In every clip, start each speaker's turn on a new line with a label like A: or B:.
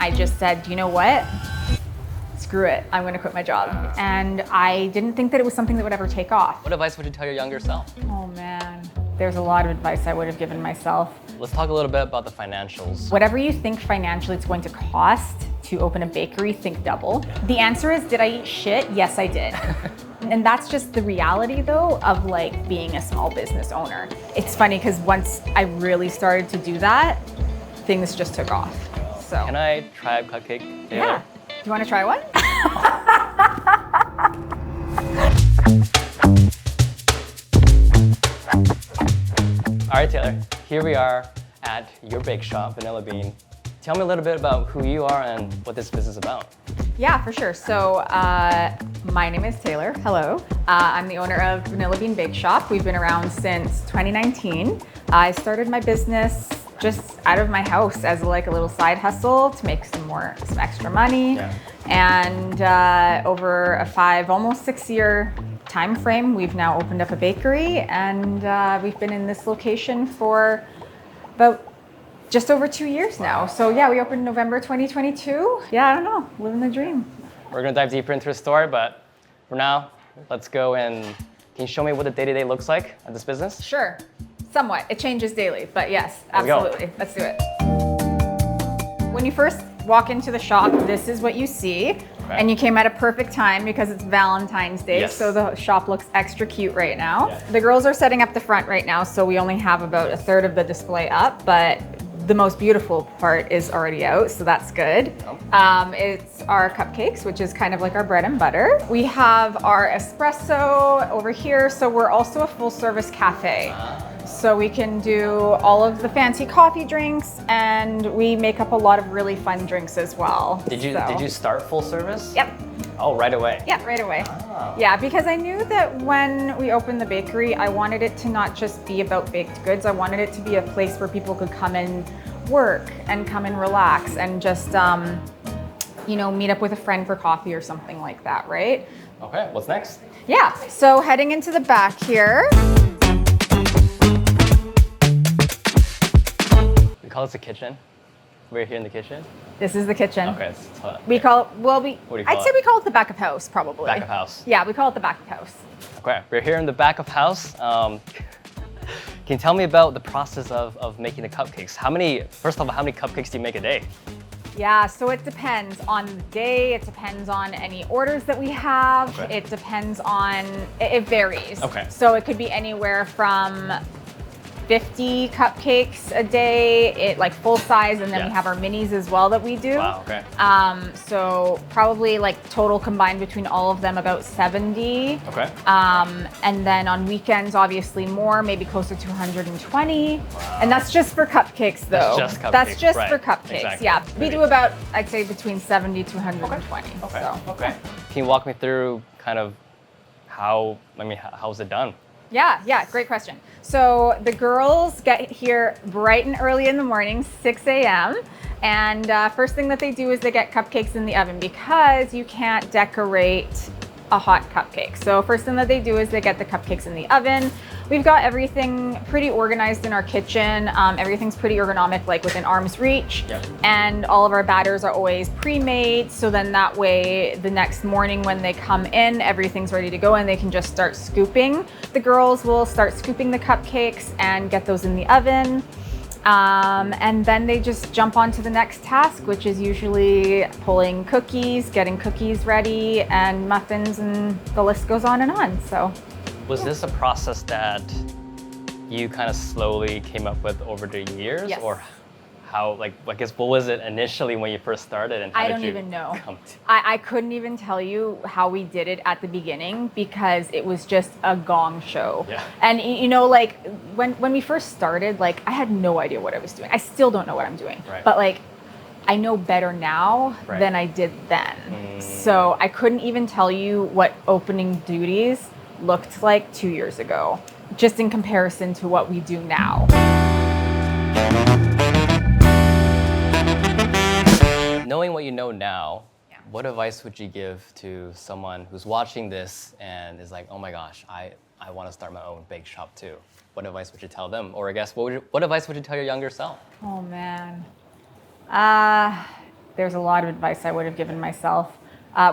A: I just said, you know what? Screw it, I'm gonna quit my job. And I didn't think that it was something that would ever take off.
B: What advice would you tell your younger self?
A: Oh man, there's a lot of advice I would have given myself.
B: Let's talk a little bit about the financials.
A: Whatever you think financially it's going to cost to open a bakery, think double. The answer is, did I eat shit? Yes, I did. And that's just the reality though of like being a small business owner. It's funny because once I really started to do that, things just took off. So.
B: Can I try a cupcake, Taylor?
A: Yeah. Do you want to try one?
B: All right, Taylor, here we are at your bake shop, Vanilla Bean. Tell me a little bit about who you are and what this business is about.
A: Yeah, for sure. So my name is Taylor. Hello. I'm the owner of Vanilla Bean Bakeshop. We've been around since 2019. I started my business just out of my house as like a little side hustle to make some extra money.
B: Yeah.
A: And over a almost 6-year time frame, we've now opened up a bakery, and we've been in this location for about just over 2 years now. So yeah, we opened November 2022. Yeah, I don't know, living the dream.
B: We're gonna dive deeper into the story, but for now, let's go and can you show me what the day-to-day looks like at this business?
A: Sure, somewhat. It changes daily, but yes, absolutely. Let's do it. When you first walk into the shop, this is what you see. Okay. And you came at a perfect time because it's Valentine's Day, yes. So the shop looks extra cute right now. Yeah. The girls are setting up the front right now, so we only have about a third of the display up, but the most beautiful part is already out, so that's good. Oh. It's our cupcakes, which is kind of like our bread and butter. We have our espresso over here, so we're also a full-service cafe. So we can do all of the fancy coffee drinks, and we make up a lot of really fun drinks as well.
B: Did you start full service?
A: Yep.
B: Oh, right away.
A: Yeah, right away. Oh. Yeah, because I knew that when we opened the bakery, I wanted it to not just be about baked goods. I wanted it to be a place where people could come and work and come and relax and just, meet up with a friend for coffee or something like that, right?
B: Okay, what's next?
A: Yeah, so heading into the back here.
B: We call this the kitchen. We're here in the kitchen.
A: This is the kitchen.
B: Okay.
A: We call it,
B: I'd
A: say we call it the back of house, probably.
B: Back of house.
A: Yeah, we call it the back of house.
B: Okay, we're here in the back of house. Can you tell me about the process of making the cupcakes? First of all, how many cupcakes do you make a day?
A: Yeah, so it depends on the day. It depends on any orders that we have.
B: Okay.
A: It depends on, it varies.
B: Okay.
A: So it could be anywhere from 50 cupcakes a day, like full size, and then we have our minis as well that we do.
B: Wow, okay.
A: So probably like total combined between all of them about 70.
B: Okay.
A: And then on weekends, obviously more, maybe closer to 120. Wow. And that's just for cupcakes though.
B: That's just cupcakes.
A: That's just
B: right.
A: for cupcakes,
B: Exactly.
A: yeah. We do about, I'd say between 70 to 120.
B: Okay.
A: So.
B: Okay. Can you walk me through kind of how's it done?
A: Yeah, great question. So the girls get here bright and early in the morning, 6 a.m. And first thing that they do is they get cupcakes in the oven because you can't decorate a hot cupcake. So first thing that they do is they get the cupcakes in the oven. We've got everything pretty organized in our kitchen. Everything's pretty ergonomic, like within arm's reach.
B: Yep.
A: And all of our batters are always pre-made. So then that way, the next morning when they come in, everything's ready to go and they can just start scooping. The girls will start scooping the cupcakes and get those in the oven. And then they just jump on to the next task, which is usually pulling cookies, getting cookies ready, and muffins, and the list goes on and on. So,
B: was this a process that you kind of slowly came up with over the years?
A: Yes.
B: Or how, I guess, what was it initially when you first started, and how
A: I
B: did
A: don't
B: you
A: even know.
B: come to?
A: I couldn't even tell you how we did it at the beginning because it was just a gong show.
B: Yeah.
A: And when we first started, I had no idea what I was doing. I still don't know what I'm doing.
B: Right.
A: But I know better now
B: Right.
A: than I did then. So I couldn't even tell you what opening duties looked like 2 years ago, just in comparison to what we do now.
B: Knowing what you know now, what advice would you give to someone who's watching this and is like, oh my gosh, I want to start my own bake shop too? What advice would you tell them? Or I guess, what advice would you tell your younger self?
A: Oh man. there's a lot of advice I would have given myself.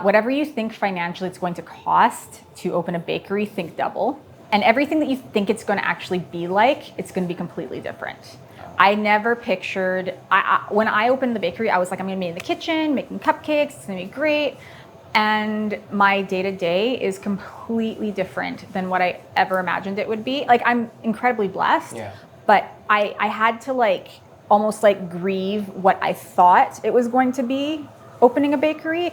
A: Whatever you think financially it's going to cost to open a bakery, think double. And everything that you think it's going to actually be like, it's going to be completely different. I never pictured, when I opened the bakery, I was like, I'm going to be in the kitchen making cupcakes, it's going to be great. And my day-to-day is completely different than what I ever imagined it would be. Like, I'm incredibly blessed, but I had to like almost like grieve what I thought it was going to be opening a bakery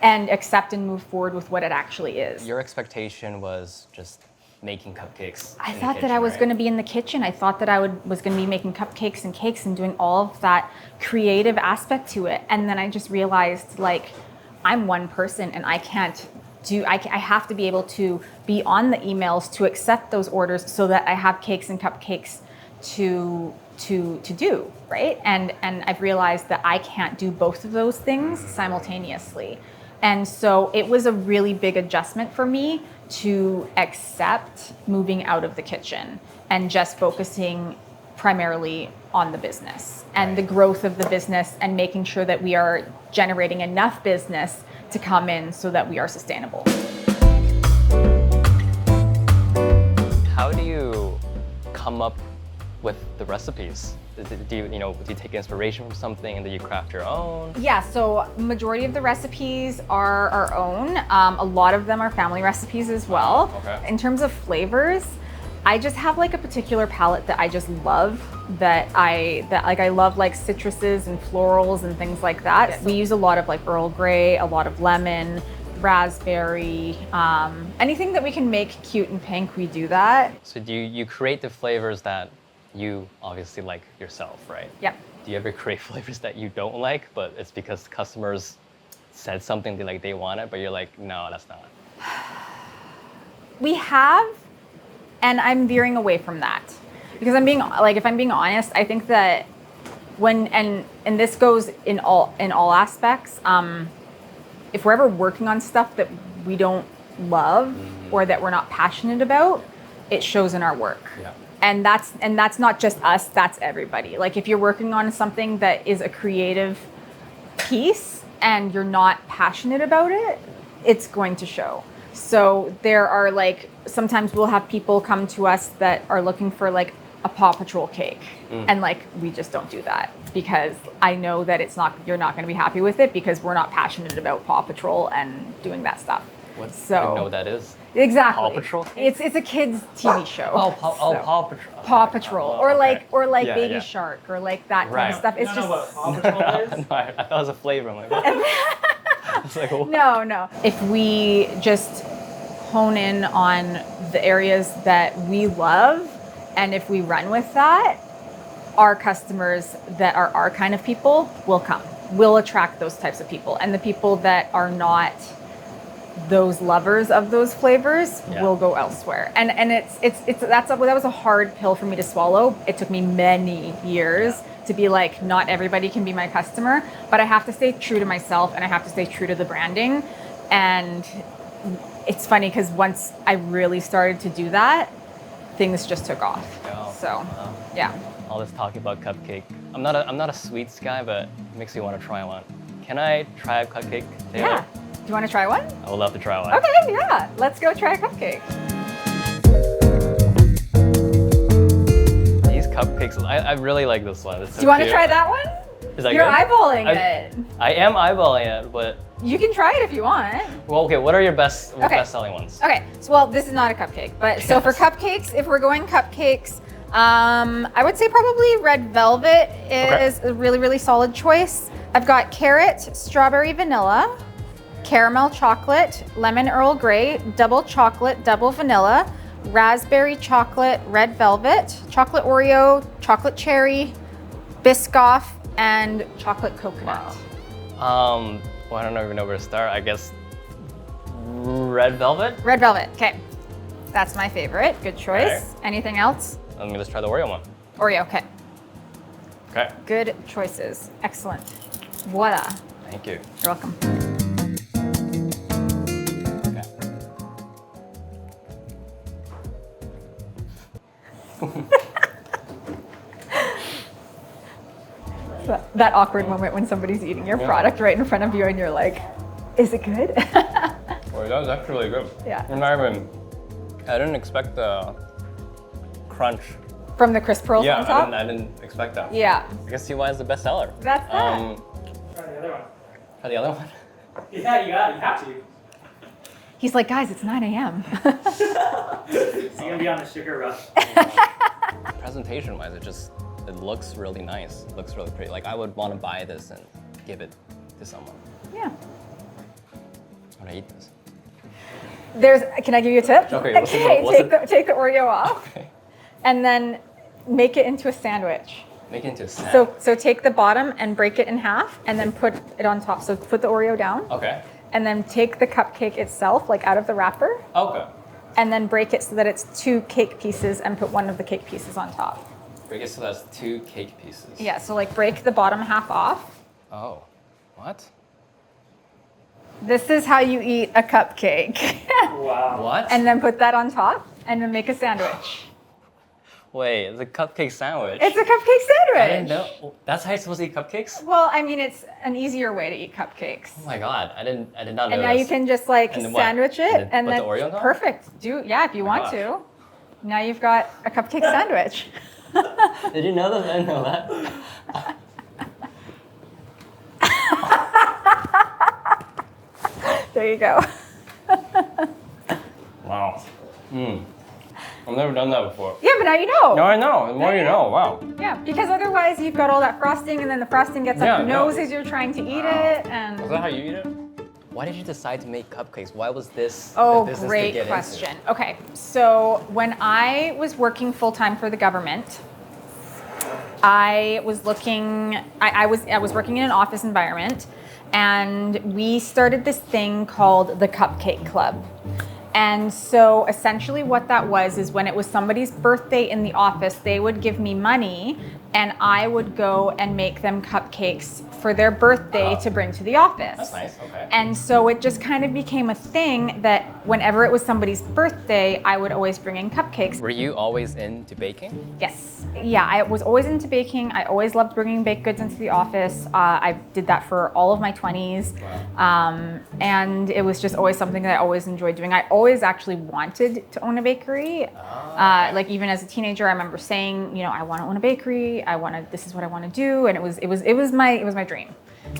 A: and accept and move forward with what it actually is.
B: Your expectation was just making cupcakes.
A: I thought that I was going to be in the kitchen. I thought that I was going to be making cupcakes and cakes and doing all of that creative aspect to it. And then I just realized, like, I'm one person and I can't do, I have to be able to be on the emails to accept those orders so that I have cakes and cupcakes to do, right? And I've realized that I can't do both of those things simultaneously. And so it was a really big adjustment for me to accept moving out of the kitchen and just focusing primarily on the business and the growth of the business and making sure that we are generating enough business to come in so that we are sustainable.
B: How do you come up with the recipes? Do you take inspiration from something and then you craft your own?
A: Yeah, so majority of the recipes are our own. A lot of them are family recipes as well.
B: Okay.
A: In terms of flavors, I just have like a particular palette that I just love. I love like citruses and florals and things like that. Yeah. We use a lot of like Earl Grey, a lot of lemon, raspberry, anything that we can make cute and pink, we do that.
B: So do you create the flavors that you obviously like yourself, right?
A: Yep.
B: Do you ever create flavors that you don't like, but it's because customers said something they want it, but you're like, no, that's not?
A: We have, and I'm veering away from that. Because if I'm being honest, I think that and this goes in all aspects, if we're ever working on stuff that we don't love or that we're not passionate about, it shows in our work.
B: Yeah.
A: And that's not just us, that's everybody. Like, if you're working on something that is a creative piece and you're not passionate about it, it's going to show. So there are like, sometimes we'll have people come to us that are looking for like a Paw Patrol cake. And like, we just don't do that because I know that you're not going to be happy with it because we're not passionate about Paw Patrol and doing that stuff.
B: I don't know what that is.
A: Exactly.
B: Paw Patrol?
A: It's a kids TV show.
B: Paw Patrol.
A: Paw Patrol, or like
B: Yeah,
A: Baby Shark, or like that kind of stuff. It's just
C: what Paw Patrol is?
B: No, I thought it was a flavor. I'm like, what? I was like, what?
A: No. If we just hone in on the areas that we love, and if we run with that, our customers that are our kind of people will come. We'll attract those types of people, and the people that are not those lovers of those flavors will go elsewhere. And that was a hard pill for me to swallow. It took me many years to be like, not everybody can be my customer, but I have to stay true to myself and I have to stay true to the branding. And it's funny because once I really started to do that, things just took off. Yeah.
B: All this talking about cupcake. I'm not a sweets guy, but it makes me want to try one. Can I try a cupcake, Taylor?
A: Yeah. Do you want to try one?
B: I would love to try one.
A: Okay, yeah. Let's go try a cupcake.
B: These cupcakes, I really like this one. It's so
A: Do you want to
B: cute.
A: try that one?
B: Is that
A: You're
B: good?
A: eyeballing it.
B: I am eyeballing it, but...
A: You can try it if you want.
B: Well, okay, what are your best selling ones?
A: Okay, so this is not a cupcake, but so for cupcakes, if we're going cupcakes, I would say probably red velvet is a really, really solid choice. I've got carrot, strawberry, vanilla, caramel chocolate, lemon Earl Grey, double chocolate, double vanilla, raspberry chocolate, red velvet, chocolate Oreo, chocolate cherry, Biscoff, and chocolate coconut.
B: Wow. Well, I don't even know where to start. I guess red velvet?
A: Red velvet, okay. That's my favorite, good choice.
B: Okay.
A: Anything else?
B: Let me just try the Oreo one.
A: Oreo, okay.
B: Okay.
A: Good choices, excellent. Voila.
B: Thank you.
A: You're welcome.
B: Okay.
A: that awkward moment when somebody's eating your product right in front of you and you're like, is it good?
B: Well, that was actually really good.
A: Yeah.
B: And I didn't expect the crunch.
A: From the crisp pearls on top?
B: I didn't expect that.
A: Yeah.
B: I can see why it's the best seller.
A: That's that.
C: Try the other one.
B: Try the other one?
C: Yeah, you have to.
A: He's like, guys, it's 9 a.m.
C: You're gonna be on a sugar rush.
B: Presentation-wise, it looks really nice. It looks really pretty. Like I would want to buy this and give it to someone.
A: Yeah.
B: I'm gonna eat this.
A: Can I give you a tip?
B: Okay,
A: take the Oreo off.
B: Okay.
A: And then make it into a sandwich.
B: Make it into a sandwich.
A: So take the bottom and break it in half and then put it on top. So put the Oreo down.
B: Okay.
A: And then take the cupcake itself, like out of the wrapper,
B: Okay.
A: and then break it so that it's 2 cake pieces and put one of the cake pieces on top.
B: Break it so that's 2 cake pieces.
A: Yeah, so like break the bottom half off.
B: Oh, what?
A: This is how you eat a cupcake.
C: Wow.
B: What?
A: And then put that on top and then make a sandwich.
B: Wait, it's a cupcake sandwich.
A: It's a cupcake sandwich.
B: I didn't know. That's how you're supposed to eat cupcakes?
A: Well, I mean, it's an easier way to eat cupcakes.
B: Oh my god, I did not know.
A: And now you can just like
B: And then what?
A: sandwich it
B: And then put the Oreo on top?
A: perfect. If you want
B: gosh.
A: to. Now you've got a cupcake sandwich.
B: Did you know that? I didn't know that.
A: There you go.
B: Wow. I've never done that before.
A: Yeah, but now you know.
B: No, I know. The more you know. Wow.
A: Yeah, because otherwise you've got all that frosting and then the frosting gets up
B: Yeah,
A: your
B: no.
A: nose as you're trying to eat it. And
B: Is that how you eat it? Why did you decide to make cupcakes? Why was this
A: oh,
B: the business to
A: great
B: get
A: question. Okay, so when I was working full time for the government, I was looking. I was working in an office environment, and we started this thing called the Cupcake Club. And so essentially what that was is when it was somebody's birthday in the office, they would give me money and I would go and make them cupcakes for their birthday to bring to the office.
B: That's nice. Okay.
A: And so it just kind of became a thing that whenever it was somebody's birthday, I would always bring in cupcakes.
B: Were you always into baking?
A: Yes. Yeah, I was always into baking. I always loved bringing baked goods into the office. I did that for all of my 20s.
B: Wow.
A: And it was just always something that I always enjoyed doing. I always actually wanted to own a bakery. Like even as a teenager, I remember saying, I want to own a bakery. This is what I want to do. And it was my dream.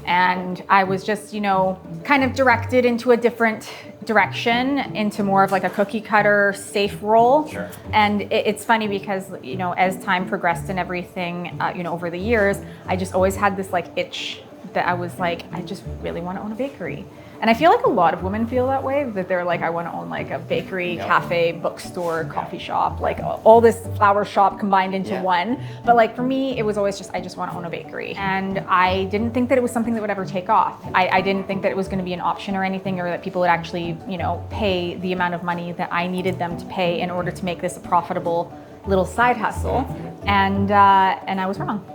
A: And I was just, kind of directed into a different direction, into more of like a cookie cutter, safe role.
B: Sure.
A: And it's funny because, as time progressed and everything, over the years, I just always had this like itch that I was like, I just really want to own a bakery. And I feel like a lot of women feel that way, that they're like, I want to own like a bakery, cafe, bookstore, coffee shop, like all this flower shop combined into one. But like for me, it was always just, I just want to own a bakery. And I didn't think that it was something that would ever take off. I didn't think that it was going to be an option or anything, or that people would actually, pay the amount of money that I needed them to pay in order to make this a profitable little side hustle. And I was wrong.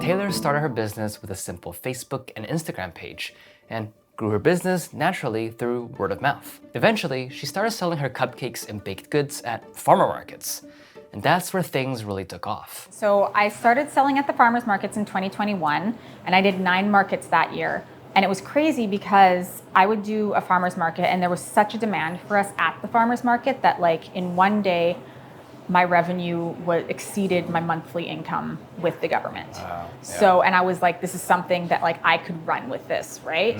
B: Taylor started her business with a simple Facebook and Instagram page and grew her business naturally through word of mouth. Eventually, she started selling her cupcakes and baked goods at farmer markets. And that's where things really took off.
A: So I started selling at the farmers markets in 2021, and I did 9 markets that year. And it was crazy because I would do a farmers market and there was such a demand for us at the farmers market that like in one day, my revenue exceeded my monthly income with the government.
B: Wow, yeah.
A: So, and I was like, this is something that like I could run with this, right?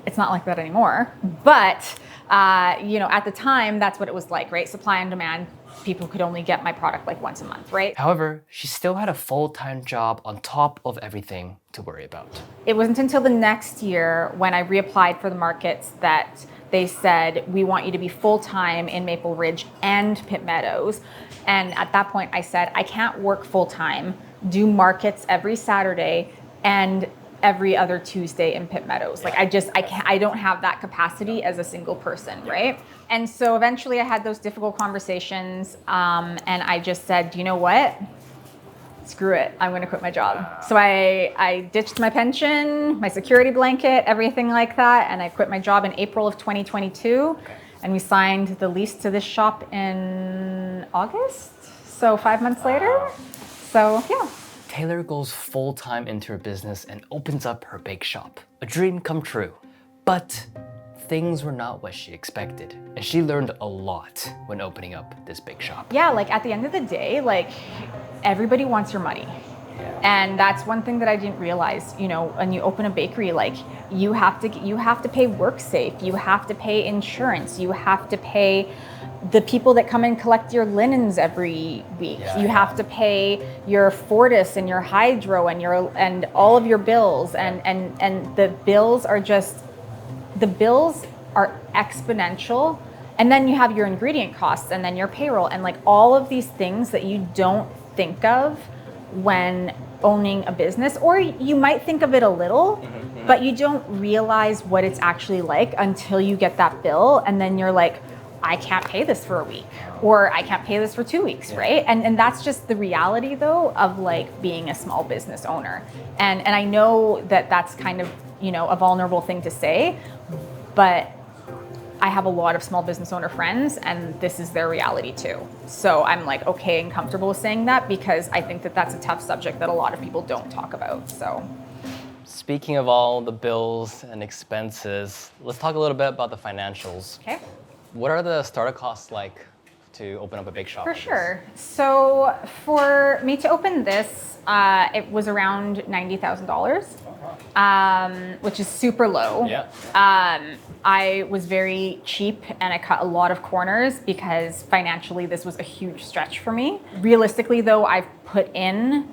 A: It's not like that anymore. But, at the time, that's what it was like, right? Supply and demand. People could only get my product like once a month, right?
B: However, she still had a full-time job on top of everything to worry about.
A: It wasn't until the next year when I reapplied for the markets that they said, we want you to be full-time in Maple Ridge and Pitt Meadows. And at that point I said, I can't work full-time, do markets every Saturday and every other Tuesday in Pitt Meadows. Like I don't have that capacity as a single person, right? And so eventually I had those difficult conversations and I just said, you know what? Screw it, I'm gonna quit my job. So I ditched my pension, my security blanket, everything like that, and I quit my job in April of 2022. And we signed the lease to this shop in August, so 5 months later. So yeah.
B: Taylor goes full-time into her business and opens up her bake shop. A dream come true. But things were not what she expected, and she learned a lot when opening up this bake shop.
A: Yeah, like at the end of the day, like everybody wants your money. And that's one thing that I didn't realize, you know, when you open a bakery, like you have to pay WorkSafe, you have to pay insurance, you have to pay the people that come and collect your linens every week. You have to pay your Fortis and your Hydro and all of your bills, and the bills are exponential. And then you have your ingredient costs and then your payroll and like all of these things that you don't think of when owning a business, or you might think of it a little, but you don't realize what it's actually like until you get that bill, and then you're like, I can't pay this for a week, or I can't pay this for 2 weeks, right? And that's just the reality though of like being a small business owner. And I know that that's kind of, you know, a vulnerable thing to say, but I have a lot of small business owner friends and this is their reality too. So I'm like okay and comfortable with saying that because I think that that's a tough subject that a lot of people don't talk about, so.
B: Speaking of all the bills and expenses, let's talk a little bit about the financials.
A: Okay.
B: What are the startup costs like to open up a bake shop?
A: For sure. So for me to open this, it was around $90,000, which is super low.
B: Yeah.
A: I was very cheap and I cut a lot of corners because financially this was a huge stretch for me. Realistically though, I've put in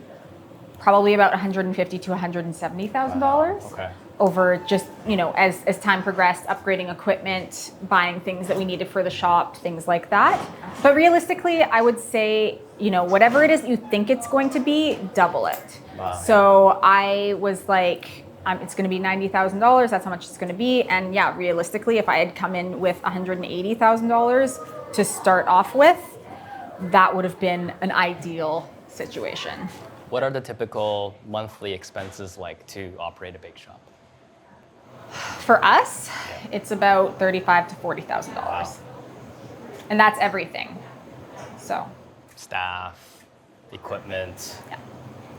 A: probably about $150,000 to $170,000.
B: Okay.
A: Over just, you know, as time progressed, upgrading equipment, buying things that we needed for the shop, things like that. But realistically, I would say, you know, whatever it is you think it's going to be, double it.
B: Wow.
A: So I was like, it's going to be $90,000. That's how much it's going to be. And yeah, realistically, if I had come in with $180,000 to start off with, that would have been an ideal situation.
B: What are the typical monthly expenses like to operate a bake shop?
A: For us, it's about $35,000 to $40,000.
B: Wow.
A: And that's everything. So,
B: Staff, equipment,
A: yeah,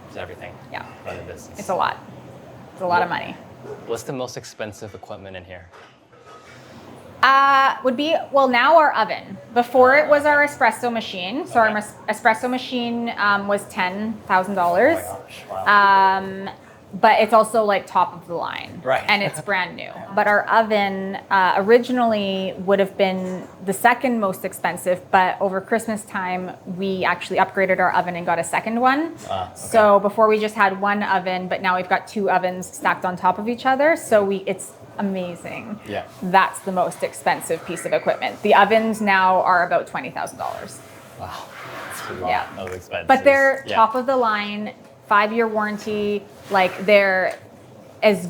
B: it's everything.
A: Yeah.
B: Run the business.
A: It's a lot. It's a lot of money.
B: What's the most expensive equipment in here?
A: Would be, well, now our oven. Before it was our espresso machine. So our espresso machine was $10,000.
B: Wow.
A: But it's also like top of the line.
B: Right.
A: And it's brand new. But our oven originally would have been the second most expensive, but over Christmas time, we actually upgraded our oven and got a second one.
B: Okay.
A: So before we just had one oven, but now we've got two ovens stacked on top of each other. So it's amazing.
B: Yeah.
A: That's the most expensive piece of equipment. The ovens now are about $20,000.
B: Wow. That's a lot
A: Yeah.
B: of expenses.
A: But they're
B: Yeah.
A: top of the line, 5-year warranty, like they're as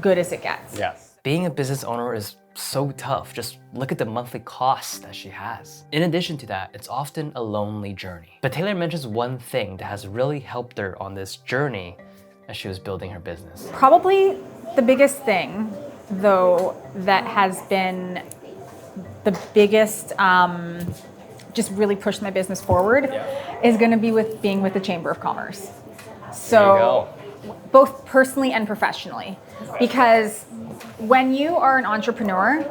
A: good as it gets.
B: Yeah. Being a business owner is so tough. Just look at the monthly costs that she has. In addition to that, it's often a lonely journey. But Taylor mentions one thing that has really helped her on this journey as she was building her business.
A: Probably the biggest thing, though, that has been the biggest, just really pushed my business forward, is going to be with being with the Chamber of Commerce. So, both personally and professionally, because when you are an entrepreneur,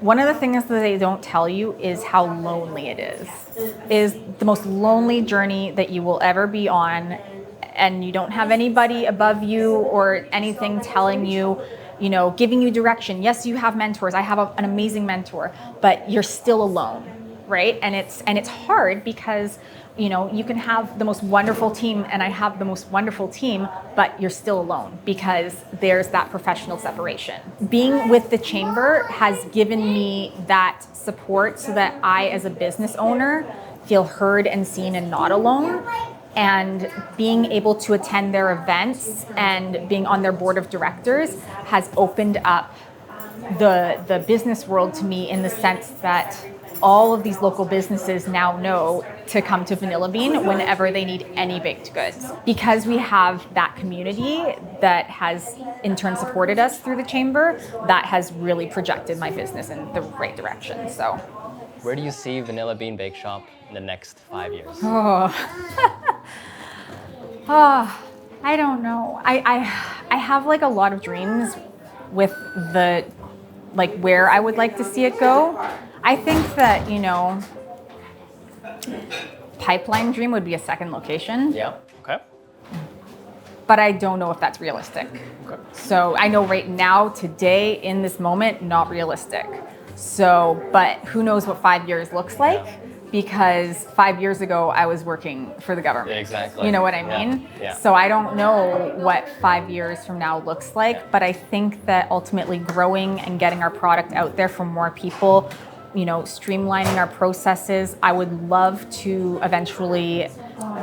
A: one of the things that they don't tell you is how lonely it is the most lonely journey that you will ever be on, and you don't have anybody above you or anything telling you, you know, giving you direction. Yes, you have mentors. I have an amazing mentor, but you're still alone, right? And it's hard because, you know, you can have the most wonderful team, and I have the most wonderful team, but you're still alone because there's that professional separation. Being with the chamber has given me that support so that I, as a business owner, feel heard and seen and not alone. And being able to attend their events and being on their board of directors has opened up the business world to me, in the sense that all of these local businesses now know to come to Vanilla Bean whenever they need any baked goods. Because we have that community that has in turn supported us through the chamber, that has really projected my business in the right direction. So,
B: Where do you see Vanilla Bean Bakeshop in the next 5 years?
A: I don't know. I have like a lot of dreams with the, like where I would like to see it go. I think that, you know, pipeline dream would be a second location.
B: Yeah. Okay.
A: But I don't know if that's realistic.
B: Okay.
A: So I know right now, today, in this moment, not realistic. So, but who knows what 5 years looks like? Because 5 years ago, I was working for the government.
B: Exactly.
A: You know what I mean?
B: Yeah.
A: So I don't know what 5 years from now looks like, but I think that ultimately growing and getting our product out there for more people, you know, streamlining our processes. I would love to eventually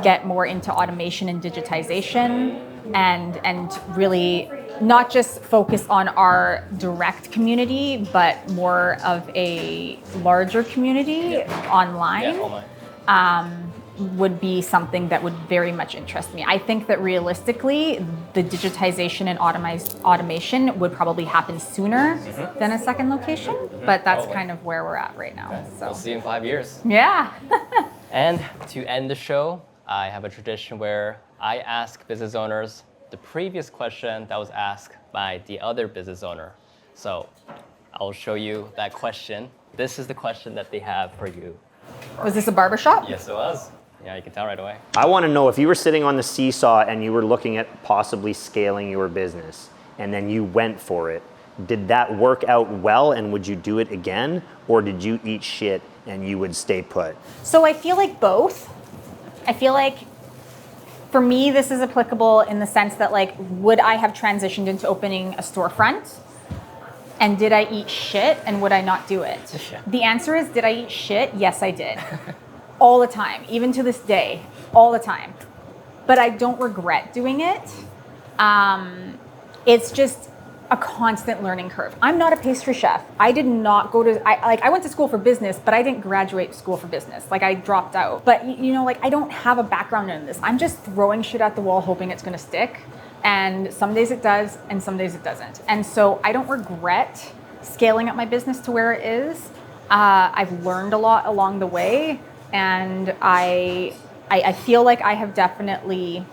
A: get more into automation and digitization and really not just focus on our direct community, but more of a larger community online.
B: Yeah, online.
A: Would be something that would very much interest me. I think that realistically, the digitization and automation would probably happen sooner than a second location, but that's kind of where we're at right now. So
B: We'll see you in 5 years.
A: yeah.
B: And to end the show, I have a tradition where I ask business owners the previous question that was asked by the other business owner. So I'll show you that question. This is the question that they have for you.
A: Was this a barbershop?
B: Yes, it was. Yeah, you can tell right away.
D: I want to know if you were sitting on the seesaw and you were looking at possibly scaling your business and then you went for it, did that work out well and would you do it again? Or did you eat shit and you would stay put?
A: So I feel like both. I feel like for me, this is applicable in the sense that, like, would I have transitioned into opening a storefront? And did I eat shit and would I not do it?
B: Yeah.
A: The answer is, did I eat shit? Yes, I did. All the time, even to this day, all the time. But I don't regret doing it. It's just a constant learning curve. I'm not a pastry chef. I did not go to, I went to school for business, but I didn't graduate school for business. Like, I dropped out. But you know, like, I don't have a background in this. I'm just throwing shit at the wall, hoping it's gonna stick. And some days it does, and some days it doesn't. And so I don't regret scaling up my business to where it is. I've learned a lot along the way, and I feel like I have definitely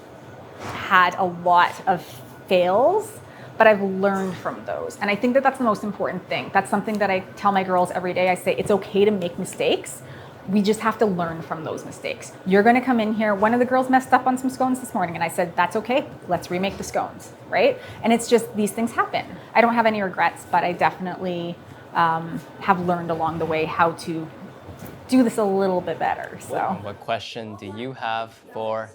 A: had a lot of fails, but I've learned from those. And I think that that's the most important thing. That's something that I tell my girls every day. I say, it's okay to make mistakes. We just have to learn from those mistakes. You're gonna come in here, one of the girls messed up on some scones this morning, and I said, that's okay, let's remake the scones, right? And it's just, these things happen. I don't have any regrets, but I definitely have learned along the way how to do this a little bit better, so.
B: What question do you have for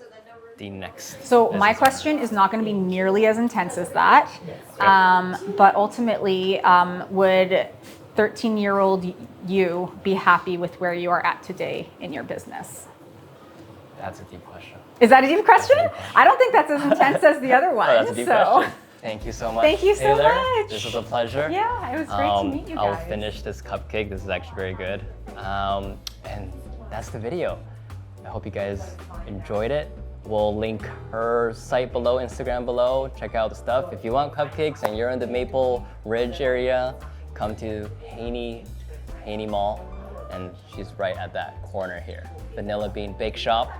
B: the next?
A: So my
B: business
A: question is not gonna be nearly as intense as that, but ultimately, would 13-year-old you be happy with where you are at today in your business?
B: That's a deep question.
A: Is that a deep question? I don't think that's as intense as the other one.
B: Oh, that's a deep question. Thank you so much.
A: Thank you so
B: Taylor.
A: much.
B: This was a pleasure.
A: Yeah, it was great to meet you guys.
B: I'll finish this cupcake. This is actually very good. And that's the video. I hope you guys enjoyed it. We'll link her site below, Instagram below. Check out the stuff. If you want cupcakes and you're in the Maple Ridge area, come to Haney Mall, and she's right at that corner here. Vanilla Bean Bakeshop.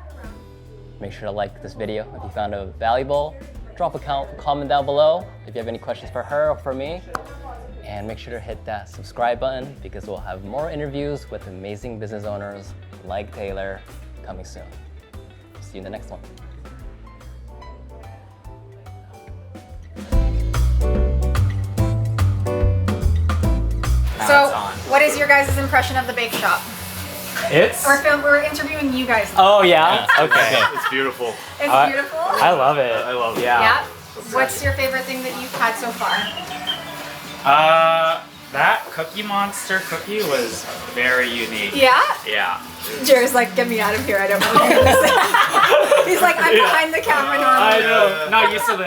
B: Make sure to like this video if you found it valuable. Drop a comment down below if you have any questions for her or for me. And make sure to hit that subscribe button because we'll have more interviews with amazing business owners like Taylor coming soon. See you in the next one.
A: So, what is your guys' impression of the bake shop? We're interviewing you guys.
E: Oh yeah? Okay.
F: It's beautiful.
A: It's beautiful.
E: I love it.
F: I love it.
A: Yeah. What's your favorite thing that you've had so far?
E: That Cookie Monster cookie was very unique.
A: Yeah?
E: Yeah.
A: Jerry's like, get me out of here. I don't know what you're gonna say. He's like, I'm behind the camera normally.
E: I know. Not used to this.